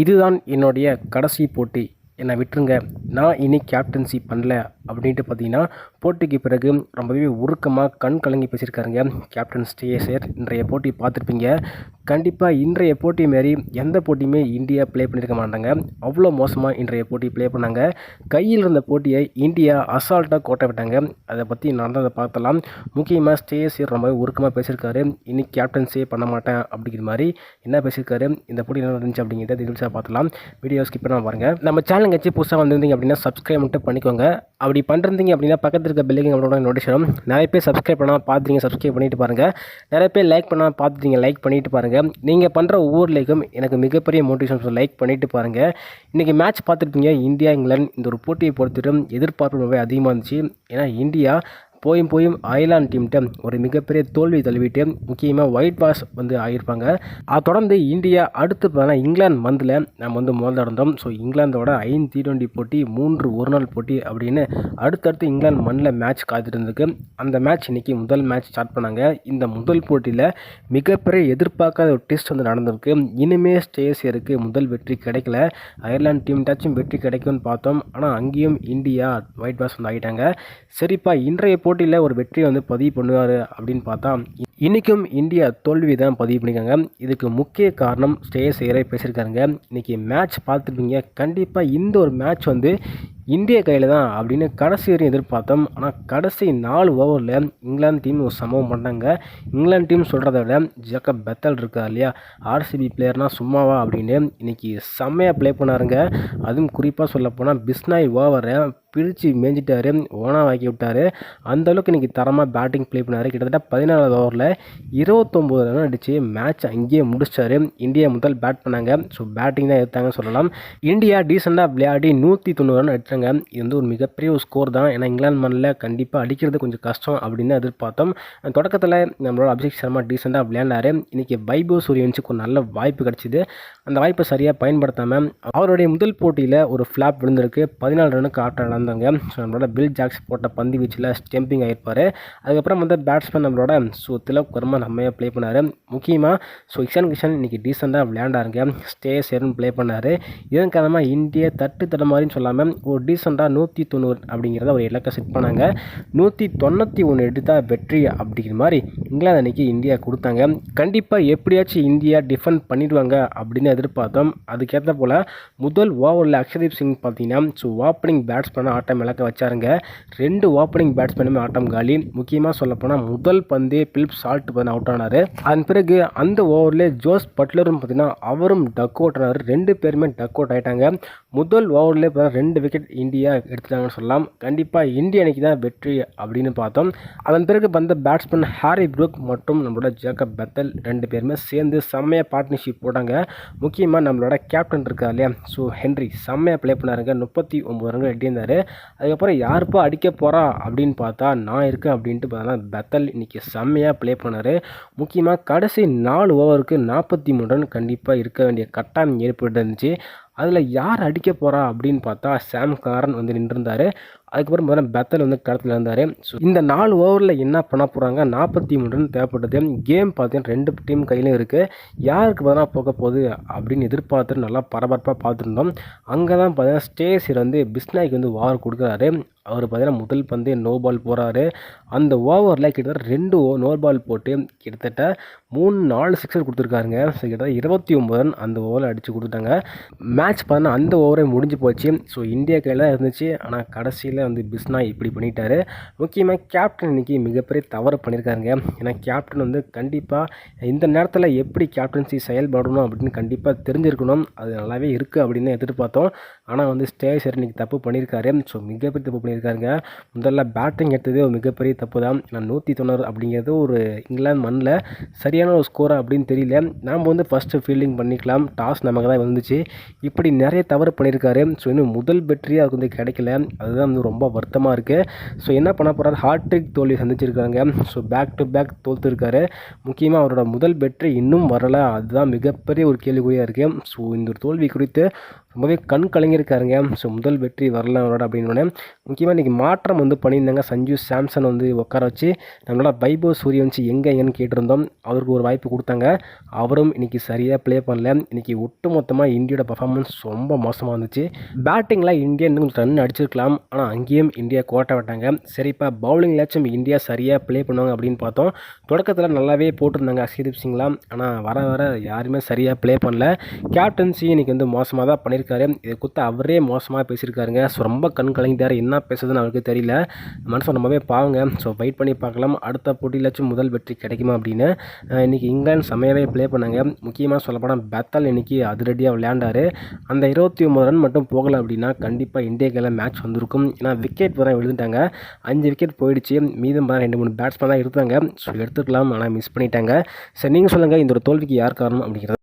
இதுதான் என்னுடைய கடைசி போட்டி, என்னை விட்டுருங்க, நான் இனி கேப்டன்சி பண்ணல அப்படின்ட்டு பார்த்தீங்கன்னா போட்டிக்கு பிறகு ரொம்பவே உருக்கமாக கண் கலங்கி பேசியிருக்காருங்க கேப்டன் ஸ்ரேயஸ். இன்றைய போட்டி பார்த்துருப்பீங்க. கண்டிப்பாக இன்றைய போட்டி மாரி எந்த போட்டியுமே இந்தியா ப்ளே பண்ணியிருக்க மாட்டாங்க. அவ்வளோ மோசமாக இன்றைய போட்டி ப்ளே பண்ணாங்க. கையில் இருந்த போட்டியை இந்தியா அசால்ட்டாக கோட்டை விட்டாங்க. அதை பற்றி நடந்ததை பார்த்தலாம். முக்கியமாக ஸ்ரேயஸ் ரொம்பவே உருக்கமாக பேசியிருக்காரு. இனி கேப்டன்சியே பண்ண மாட்டேன் அப்படிங்கிற மாதிரி என்ன பேசியிருக்காரு, இந்த போட்டி என்ன இருந்துச்சு அப்படிங்கிறத டீட்டெயில்ஸாக பார்த்துலாம். வீடியோ ஸ்கிப் பண்ணாமல் பாருங்கள். நம்ம சேனல் கட்சி புதுசாக வந்திருந்தீங்க அப்படின்னா சப்ஸ்கிரைப் மட்டும் பண்ணிக்கோங்க. அப்படி பண்ணுறீங்க அப்படின்னா பக்கத்தில் இருக்க பெல்லையும் நம்மளோட நோட்டிஸ் வரும். நிறைய பேர் சப்ஸ்கிரைப் பண்ணால் பார்த்துட்டீங்க, சப்ஸ்கிரைப் பண்ணிட்டு பாருங்கள். நிறைய பேர் லைக் பண்ணால் பார்த்துட்டீங்க, லைக் பண்ணிட்டு பாருங்கள். நீங்கள் பண்ணுற ஒவ்வொரு லைக்கும் எனக்கு மிகப்பெரிய மோட்டிவேஷன். லைக் பண்ணிட்டு பாருங்கள். இன்றைக்கி மேட்ச் பார்த்துருப்பீங்க. இந்தியா இங்கிலாந்து இந்த ஒரு போட்டியை பொறுத்துட்டு எதிர்பார்ப்பு ரொம்ப அதிகமாக இருந்துச்சு. ஏன்னா இந்தியா போயும் அயர்லாந்து டீம்கிட்ட ஒரு மிகப்பெரிய தோல்வி தழுவிட்டு முக்கியமாக ஒயிட் வாஷ் ஆகியிருப்பாங்க. அதை தொடர்ந்து இந்தியா அடுத்து பார்த்தா இங்கிலாந்து மந்தில் நம்ம முதல்ல இருந்தோம். ஸோ இங்கிலாந்தோட 5 T20 போட்டி 3 ஒருநாள் போட்டி அப்படின்னு அடுத்தடுத்து இங்கிலாந்து மண்ணில் மேட்ச் காத்துட்டு இருந்துருக்கு. அந்த மேட்ச் இன்றைக்கி முதல் மேட்ச் ஸ்டார்ட் பண்ணாங்க. இந்த முதல் போட்டியில் மிகப்பெரிய எதிர்பார்க்காத ஒரு டெஸ்ட் நடந்திருக்கு. இனிமேல் ஸ்ரேயஸருக்கு முதல் வெற்றி கிடைக்கல. அயர்லாந்து டீம்டாச்சும் வெற்றி கிடைக்கும்னு பார்த்தோம். ஆனால் அங்கேயும் இந்தியா ஒயிட் வாஷ் ஆகிட்டாங்க. சரிப்பா, இன்றைய போட்டியில் ஒரு வெற்றியை பதிவு பண்ணுவார் அப்படின்னு பார்த்தா இன்றைக்கும் இந்தியா தோல்வி தான் பதிவு பண்ணியிருக்காங்க. இதுக்கு முக்கிய காரணம் ஸ்ரேயஸ் பேசியிருக்காருங்க. இன்றைக்கி மேட்ச் பார்த்துருப்பீங்க. கண்டிப்பாக இந்த ஒரு மேட்ச் இந்திய கையில் தான் அப்படின்னு கடைசி வரையும் எதிர்பார்த்தோம். ஆனால் கடைசி 4 ஓவரில் இங்கிலாந்து டீம் ஒரு சம்பவம் பண்ணாங்க. இங்கிலாந்து டீம் சொல்கிறத விட ஜேக்கப் பெத்தல் இருக்கா இல்லையா, ஆர்சிபி பிளேயர்னால் சும்மாவா அப்படின்னு இன்றைக்கி செம்மையாக ப்ளே பண்ணாருங்க. அதுவும் குறிப்பாக சொல்லப்போனால் பிஸ்னாய் ஓவரை பிரித்து மேய்ஞ்சிட்டாரு, ஓனாக விட்டார். அந்தளவுக்கு இன்றைக்கி தரமாக பேட்டிங் ப்ளே பண்ணார். கிட்டத்தட்ட 14வது ஓவரில் 29 ரன் அடித்து மேட்ச் அங்கேயே முடிச்சார். இந்தியா முதல் பேட் பண்ணாங்க. ஸோ பேட்டிங் தான் எடுத்தாங்கன்னு சொல்லலாம். இந்தியா டீசெண்டாக விளையாடி 190 ரன் அடித்தாங்க. இது ஒரு மிகப்பெரிய ஒரு ஸ்கோர் தான். ஏன்னா இங்கிலாந்து மண்ணில் கண்டிப்பாக அடிக்கிறது கொஞ்சம் கஷ்டம் அப்படின்னு எதிர்பார்த்தோம். தொடக்கத்தில் நம்மளோட அபிஷேக் சர்மா டீசெண்டாக விளையாண்டார். இன்றைக்கி வைபவ் சூரியவன்ஷுக்கு ஒரு நல்ல வாய்ப்பு கிடச்சிது. அந்த வாய்ப்பை சரியாக பயன்படுத்தாமல் அவருடைய முதல் போட்டியில் ஒரு ஃப்ளாப் விழுந்திருக்கு. 14 ரனுக்கு ஆட்டம் இழந்தாங்க. ஸோ நம்மளோட பில் ஜாக்ஸ் போட்ட பந்து வீச்சில் ஸ்டெம்பிங் ஆகிருப்பார். அதுக்கப்புறம் பேட்ஸ்மேன் நம்மளோட திலக் வர்மா செம்மையாக ப்ளே பண்ணார். முக்கியமாக இஷான் கிஷன் இன்றைக்கி டீசெண்டாக விளையாண்டாருங்க. ஸ்ரேயஸ் ப்ளே பண்ணார். இதன் காரணமாக இந்தியா தட்டு மாதிரின்னு சொல்லாமல் ஒரு டீசெண்டாக 190 அப்படிங்கிறத ஒரு இலக்கை செட் பண்ணாங்க. 191 எடுத்தால் வெற்றி அப்படிங்கிற மாதிரி இங்கிலாந்து அன்றைக்கி இந்தியா கொடுத்தாங்க. கண்டிப்பாக எப்படியாச்சும் இந்தியா டிஃபெண்ட் பண்ணிடுவாங்க அப்படின்னு எதிர்பார்த்தோம். அதுக்கேற்ற போல் முதல் ஓவரில் அக்ஷதீப் சிங் பார்த்தீங்கன்னா ஓப்பனிங் பேட்ஸ்மேனை ஆட்டம் இழக்க வச்சாருங்க. 2 ஓப்பனிங் பேட்ஸ்மேனுமே ஆட்டம் காலி. முக்கியமாக சொல்லப்போனால் முதல் பந்தே பிலிப் சால்ட் அவுட் ஆனார். அதன் பிறகு அந்த ஓவரில் ஜோஸ் பட்லரும் பார்த்தீங்கன்னா அவரும் டக் அவுட் ஆனார். 2 பேருமே டக் அவுட் ஆகிட்டாங்க. முதல் ஓவரில் 2 விக்கெட் இந்தியா எடுத்துட்டாங்கன்னு சொல்லலாம். கண்டிப்பாக இந்தியா அன்றைக்கி தான் வெற்றி அப்படின்னு பார்த்தோம். அதன் பிறகு வந்த பேட்ஸ்மேன் ஹாரி ப்ரூக் மற்றும் நம்மளோட ஜேக்கப் பெத்தல் 2 பேருமே சேர்ந்து செம்மையாக பார்ட்னர்ஷிப் போட்டாங்க. முக்கியமாக நம்மளோட கேப்டன் இருக்கா இல்லையா, ஸோ ஹென்ரி செம்மையாக ப்ளே பண்ணாருங்க. 39 ரன்கள் எட்டியிருந்தார். அதுக்கப்புறம் யாருப்பா அடிக்க போகிறா அப்படின்னு பார்த்தா நான் இருக்கேன் அப்படின்ட்டு பார்த்தா பெத்தல் இன்றைக்கி செம்மையாக ப்ளே பண்ணார். முக்கியமாக கடைசி 4 ஓவருக்கு 43 ரன் கண்டிப்பாக இருக்க வேண்டிய கட்டாயம் ஏற்பட்டு இருந்துச்சு. அதில் யார் அடிக்க போகிறா அப்படின்னு பார்த்தா சாம் காரன் நின்றுருந்தார். அதுக்கப்புறம் பெத்தல் களத்தில் இருந்தார். ஸோ இந்த 4 ஓவரில் என்ன பண்ண போகிறாங்க, 43 ரன் தேவைப்பட்டது. கேம் பார்த்தீங்கன்னா 2 டீம் கையிலும் இருக்குது. யாருக்கு போக போகுது அப்படின்னு எதிர்பார்த்துட்டு நல்லா பரபரப்பாக பார்த்துருந்தோம். அங்கே தான் பார்த்தீங்கன்னா ஸ்ரேயஸ் பிஸ்னாய்க்கு வார் கொடுக்குறாரு. அவர் பார்த்தீங்கன்னா முதல் பந்து நோ பால் போகிறாரு. அந்த ஓவரில் கிட்டத்தட்ட 2 நோ பால் போட்டு கிட்டத்தட்ட 3-4 சிக்ஸர் கொடுத்துருக்காருங்க. ஸோ கிட்டத்தட்ட 29 ரன் அந்த ஓவரில் அடித்து கொடுத்துட்டாங்க. மேட்ச் பார்த்தீங்கன்னா அந்த ஓவரே முடிஞ்சு போச்சு. ஸோ இந்தியா கையில் தான் இருந்துச்சு. ஆனால் கடைசியில் பிஸ்னாய் இப்படி பண்ணிட்டாரு. முக்கியமாக கேப்டன் இன்றைக்கி மிகப்பெரிய தவறு பண்ணியிருக்காருங்க. ஏன்னா கேப்டன் கண்டிப்பாக இந்த நேரத்தில் எப்படி கேப்டன்சி செயல்படணும் அப்படின்னு கண்டிப்பாக தெரிஞ்சிருக்கணும். அது நல்லாவே இருக்குது அப்படின்னு எதிர்பார்த்தோம். ஆனால் ஸ்ரேயஸ் இன்றைக்கி தப்பு பண்ணியிருக்காரு. ஸோ மிகப்பெரிய தப்பு பண்ணியிருக்காருங்க. முதல்ல பேட்டிங் எடுத்ததே ஒரு மிகப்பெரிய தப்பு தான். ஏன்னா 190 அப்படிங்கிறது ஒரு இங்கிலாந்து மண்ணில் சரியான ஒரு ஸ்கோரா அப்படின்னு தெரியல. நாம் ஃபஸ்ட்டு ஃபீல்டிங் பண்ணிக்கலாம், டாஸ் நமக்கு தான் வந்துச்சு. இப்படி நிறைய தவறு பண்ணியிருக்காரு. ஸோ இன்னும் முதல் வெற்றியாக அவருக்கு கிடைக்கல. அதுதான் ரொம்ப வருத்தமாக இருக்குது. ஸோ என்ன பண்ண போகிறார், ஹார்ட்ரிக் தோல்வி சந்திச்சிருக்காங்க. ஸோ பேக் டு பேக் தோற்றுருக்காரு. முக்கியமாக அவரோட முதல் வெற்றி இன்னும் வரலை. அதுதான் மிகப்பெரிய ஒரு கேள்விக்குறியாக இருக்குது. ஸோ இந்த ஒரு தோல்வி குறித்து ரொம்பவே கண் கலங்கியிருக்காருங்க. ஸோ முதல் வெற்றி வரல அவரோட அப்படின்னோடனே முக்கியமாக இன்றைக்கி மாற்றம் வந்து பண்ணியிருந்தாங்க. சஞ்சு சாம்சன் வந்து உட்கார வச்சு நம்மளால வைபவ் சூரியவன்சி எங்கேன்னு கேட்டிருந்தோம். அவருக்கு ஒரு வாய்ப்பு கொடுத்தாங்க. அவரும் இன்றைக்கி சரியாக ப்ளே பண்ணல. இன்றைக்கி ஒட்டுமொத்தமாக இந்தியோட பர்ஃபார்மன்ஸ் ரொம்ப மோசமாக இருந்துச்சு. பேட்டிங்கில் இந்தியா இன்னும் கொஞ்சம் ரன் அடிச்சிருக்கலாம். ஆனால் அங்கேயும் இந்தியா கோட்டை விட்டாங்க. சரிப்பா பவுலிங்லாச்சும் இந்தியா சரியாக ப்ளே பண்ணுவாங்க அப்படின்னு பார்த்தோம். தொடக்கத்தில் நல்லாவே போட்டிருந்தாங்க ஹர்ஷ்தீப் சிங்லாம். ஆனால் வர வர யாருமே சரியாக ப்ளே பண்ணல. கேப்டன்சி இன்றைக்கி வந்து மோசமாக தான் பண்ணியிருக்காரு. இதை கொடுத்து அவரே மோசமாக பேசியிருக்காருங்க. ஸோ ரொம்ப கண் கலங்கிட்டார். என்ன பேசுறதுன்னு அவருக்கு தெரியல. மனசு ரொம்பவே பாவங்க. ஸோ வெயிட் பண்ணி பார்க்கலாம் அடுத்த போட்டியிலாச்சும் முதல் வெற்றி கிடைக்குமா அப்படின்னு. இன்றைக்கி இங்கிலாந்து செம்மையாகவே ப்ளே பண்ணாங்க. முக்கியமாக சொல்லப்போனால் பெத்தல் இன்றைக்கி அதிரடியாக விளையாண்டார். அந்த 29 ரன் மட்டும் போகலை அப்படின்னா கண்டிப்பாக இந்தியா கையில் மேட்ச் வந்திருக்கும். ஏன்னா விக்கெட் வர விழுந்துட்டாங்க. 5 விக்கெட் போயிடுச்சு. மீதம் 2-3 பேட்ஸ்மேன் தான் இருந்தாங்க. ஸோ எடுத்துக்கலாம், ஆனால் மிஸ் பண்ணிட்டாங்க. சரி நீங்கள் சொல்லுங்கள், இந்த ஒரு தோல்விக்கு யார் காரணம் அப்படிங்கிறது.